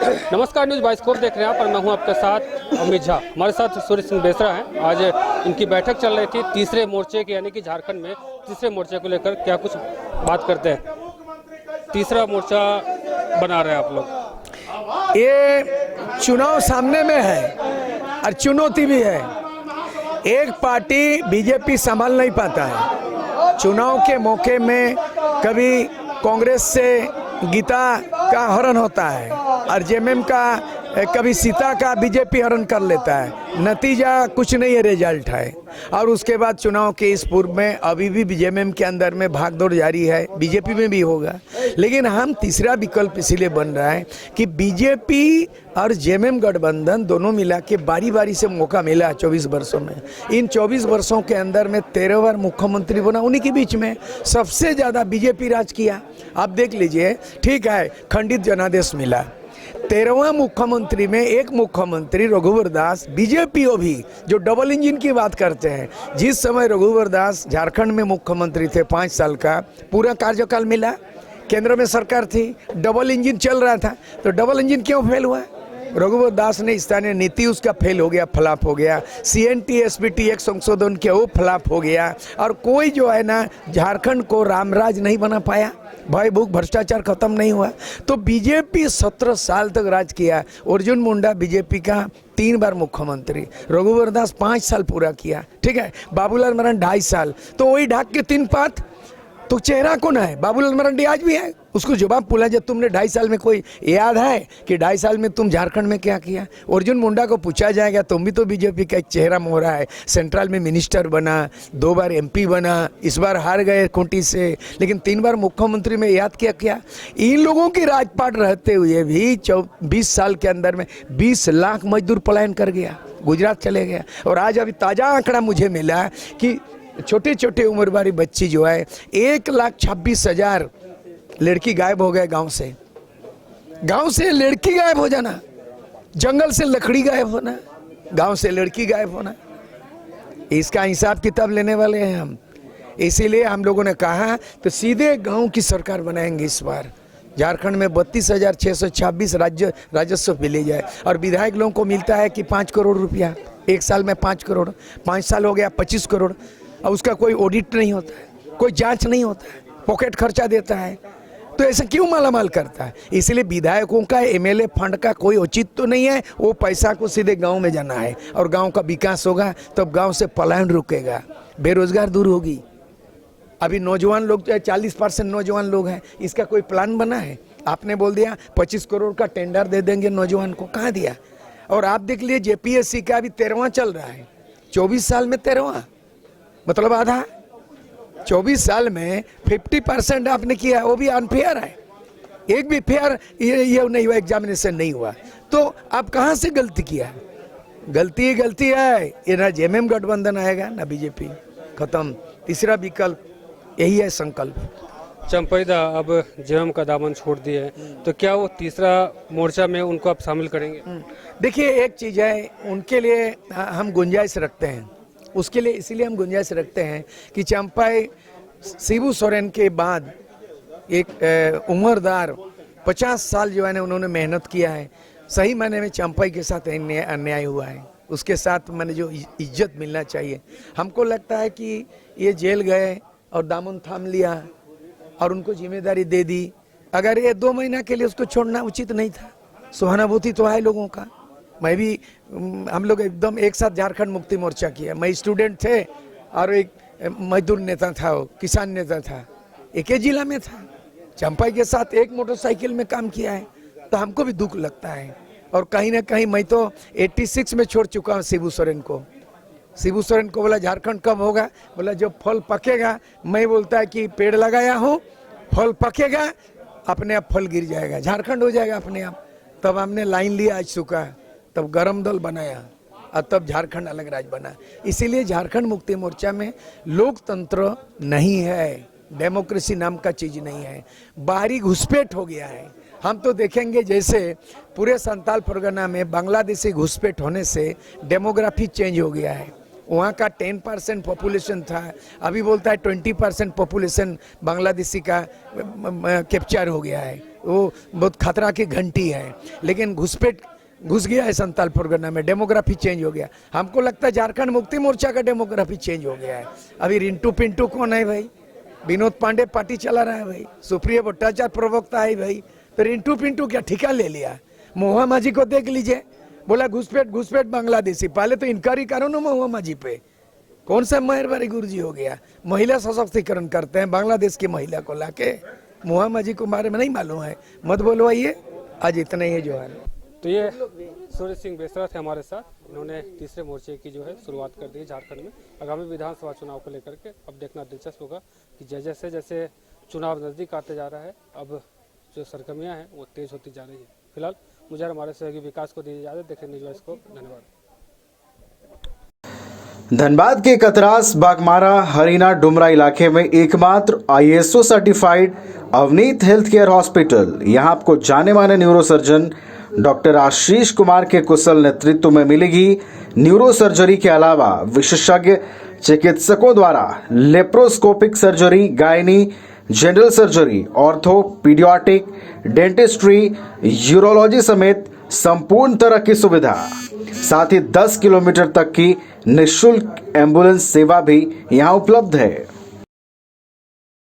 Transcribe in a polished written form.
नमस्कार, news bioscope देख रहे हैं आप और मैं हूं आपके साथ अमित झा। हमारे साथ सूर्य सिंह बेसरा हैं। आज इनकी बैठक चल रही थी तीसरे मोर्चे की, यानी कि झारखंड में तीसरे मोर्चे को लेकर क्या कुछ बात करते हैं। तीसरा मोर्चा बना रहे हैं आप लोग। ये चुनाव सामने में है और चुनौती भी है। एक पार्टी बीजेपी संभाल नहीं पाता है। चुनाव के मौके में कभी कांग्रेस से गीता का हरण होता है और जेएमएम का कभी सीता का बीजेपी हरण कर लेता है। नतीजा कुछ नहीं है, रिजल्ट है। और उसके बाद चुनाव के इस पूर्व में अभी भी जेएमएम के अंदर में भागदौड़ जारी है, बीजेपी में भी होगा। लेकिन हम तीसरा विकल्प इसलिए बन रहा है कि बीजेपी और जेएमएम गठबंधन दोनों मिला के बारी बारी से मौका मिला 24 वर्षों में। इन 24 वर्षों के अंदर में 13 बार मुख्यमंत्री बना, उन्हीं के बीच में सबसे ज़्यादा बीजेपी राज किया। आप देख लीजिए, ठीक है, खंडित जनादेश मिला। 13वां मुख्यमंत्री में एक मुख्यमंत्री रघुवर दास बीजेपी भी, जो डबल इंजन की बात करते हैं, जिस समय रघुवर दास झारखंड में मुख्यमंत्री थे 5 साल का पूरा कार्यकाल मिला, केंद्र में सरकार थी, डबल इंजन चल रहा था, तो डबल इंजन क्यों फेल हुआ? रघुवर दास ने स्थानीय नीति उसका फेल हो गया, फ्लॉप हो गया। सीएनटी एसपीटी एक संशोधन किया, वो फ्लॉप हो गया। और कोई जो है ना झारखंड को रामराज नहीं बना पाया, भय भूख भ्रष्टाचार खत्म नहीं हुआ। तो बीजेपी 17 साल तक राज किया। अर्जुन मुंडा बीजेपी का 3 बार मुख्यमंत्री, रघुवर दास 5 साल पूरा किया, ठीक है। बाबूलाल मरांडी 2.5 साल, तो वही ढाक के 3 पात। तो चेहरा कौन है? बाबूलाल मरांडी आज भी है। उसको जवाब बोला, जब तुमने 2.5 साल में कोई याद है कि 2.5 साल में तुम झारखंड में क्या किया? अर्जुन मुंडा को पूछा जाएगा, तुम भी तो बीजेपी का एक चेहरा मोहरा है, सेंट्रल में मिनिस्टर बना, 2 बार एमपी बना, इस बार हार गए खूंटी से, लेकिन 3 बार मुख्यमंत्री में याद किया क्या? इन लोगों की राजपाट रहते हुए भी 20 साल के अंदर में 20 लाख मजदूर पलायन कर गया, गुजरात चले गया। और आज अभी ताज़ा आंकड़ा मुझे मिला कि छोटे छोटे उम्र वाली बच्ची जो है 1,26,000 लड़की गायब हो गए गांव से। गांव से लड़की गायब हो जाना, जंगल से लकड़ी गायब होना, गांव से लड़की गायब होना, इसका हिसाब किताब लेने वाले हैं हम। इसीलिए हम लोगों ने कहा तो सीधे गांव की सरकार बनाएंगे इस बार। झारखंड में 32,626 राजस्व मिले जाए और विधायक लोगों को मिलता है कि 5 करोड़ रुपया, 1 साल में 5 करोड़, 5 साल हो गया 25 करोड़। और उसका कोई ऑडिट नहीं होता है, कोई जांच नहीं होता है, पॉकेट खर्चा देता है। तो ऐसा क्यों मालामाल करता है? इसलिए विधायकों का एमएलए फंड का कोई औचित्य तो नहीं है। वो पैसा को सीधे गांव में जाना है और गांव का विकास होगा, तब गांव से पलायन रुकेगा, बेरोजगार दूर होगी। अभी नौजवान लोग 40% नौजवान लोग हैं, इसका कोई प्लान बना है? आपने बोल दिया 25 करोड़ का टेंडर दे देंगे नौजवान को, कहाँ दिया? और आप देख लीजिए जेपीएससी का अभी 13वां चल रहा है, 24 साल में 13वां, मतलब आधा। 24 साल में 50% आपने किया, वो भी अनफेयर है। एक भी फेयर ये नहीं हुआ, एग्जामिनेशन नहीं हुआ। तो आप कहाँ से गलती किया? गलती ही गलती है। ये ना जेएमएम गठबंधन आएगा ना बीजेपी, खत्म। तीसरा विकल्प यही है, संकल्प। चंपईदा अब जेएमएम का दामन छोड़ दिए, तो क्या वो तीसरा मोर्चा में उनको आप शामिल करेंगे? देखिए, एक चीज़ है, उनके लिए हम गुंजाइश रखते हैं, उसके लिए इसीलिए हम गुंजाइश रखते हैं कि चंपाई शिबू सोरेन के बाद एक उम्रदार 50 साल जो है ना उन्होंने मेहनत किया है। सही मायने में चंपाई के साथ अन्याय हुआ है, उसके साथ मैंने जो इज्जत मिलना चाहिए। हमको लगता है कि ये जेल गए और दामन थाम लिया और उनको जिम्मेदारी दे दी। अगर ये 2 महीना के लिए उसको छोड़ना उचित नहीं था। सहानुभूति तो है लोगों का। मैं भी, हम लोग एकदम एक साथ झारखंड मुक्ति मोर्चा किया। मैं स्टूडेंट थे और एक मजदूर नेता था, वो किसान नेता था, एक ही जिला में था। चंपाई के साथ एक मोटरसाइकिल में काम किया है, तो हमको भी दुख लगता है। और कहीं ना कहीं मैं तो 86 में छोड़ चुका हूँ शिबू सोरेन को। शिबू सोरेन को बोला झारखंड कब होगा? बोला जब फल पकेगा। मैं बोलता है कि पेड़ लगाया हूँ, फल पकेगा, अपने आप फल गिर जाएगा, झारखंड हो जाएगा अपने आप। तब हमने लाइन लिया आज चुका, तब गरम दल बनाया और तब झारखंड अलग राज्य बना। इसीलिए झारखंड मुक्ति मोर्चा में लोकतंत्र नहीं है, डेमोक्रेसी नाम का चीज नहीं है, बाहरी घुसपैठ हो गया है। हम तो देखेंगे जैसे पूरे संताल परगना में बांग्लादेशी घुसपैठ होने से डेमोग्राफी चेंज हो गया है। वहाँ का 10% पॉपुलेशन था, अभी बोलता है 20% पॉपुलेशन बांग्लादेशी का कैप्चर हो गया है। वो बहुत खतरा की घंटी है, लेकिन घुसपैठ घुस गया है संताल परगना में, डेमोग्राफी चेंज हो गया। हमको लगता है झारखंड मुक्ति मोर्चा का डेमोग्राफी चेंज हो गया है। अभी रिंटू पिंटू कौन है भाई? विनोद पांडे पार्टी चला रहा है भाई, सुप्रिया भट्टाचार्य प्रवक्ता है भाई, तो रिंटू पिंटू क्या ठिका ले लिया? महुआ माझी को देख लीजिए, बोला घुसपैठ बांग्लादेशी। पहले तो इंक्वायरी करो ना महुआ माझी पे, कौन सा मेहरबारी गुरुजी हो गया? महिला सशक्तिकरण करते हैं बांग्लादेश की महिला को लाके, महुआ माझी को बारे में नहीं मालूम है, मत बोलवाइए। आज इतना ही है जो है। तो ये सूर्य सिंह बेसरा थे हमारे साथ, इन्होंने तीसरे मोर्चे की जो है शुरुआत कर दी झारखंड में आगामी विधानसभा चुनाव को लेकर के। अब देखना दिलचस्प होगा कि जैसे जैसे चुनाव नज़दीक आते जा रहा है, अब जो सरगर्मियाँ हैं वो तेज़ होती जा रही है। फिलहाल मुझे हमारे सहयोगी विकास को दी इजाज़त। देखें न्यूज़ वॉइस को, धन्यवाद। धनबाद के कतरास बागमारा हरिना डुमरा इलाके में एकमात्र ISO certified Avneet health care hospital. यहाँ आपको जाने माने neuro surgeon doctor Ashish Kumar के कुशल नेतृत्व में मिलेगी न्यूरो सर्जरी के अलावा विशेषज्ञ चिकित्सकों द्वारा laparoscopic surgery, gynae, general surgery, ortho, paediatric, dentistry, urology समेत संपूर्ण तरह की सुविधा। साथ ही 10 किलोमीटर तक की निःशुल्क एम्बुलेंस सेवा भी यहाँ उपलब्ध है।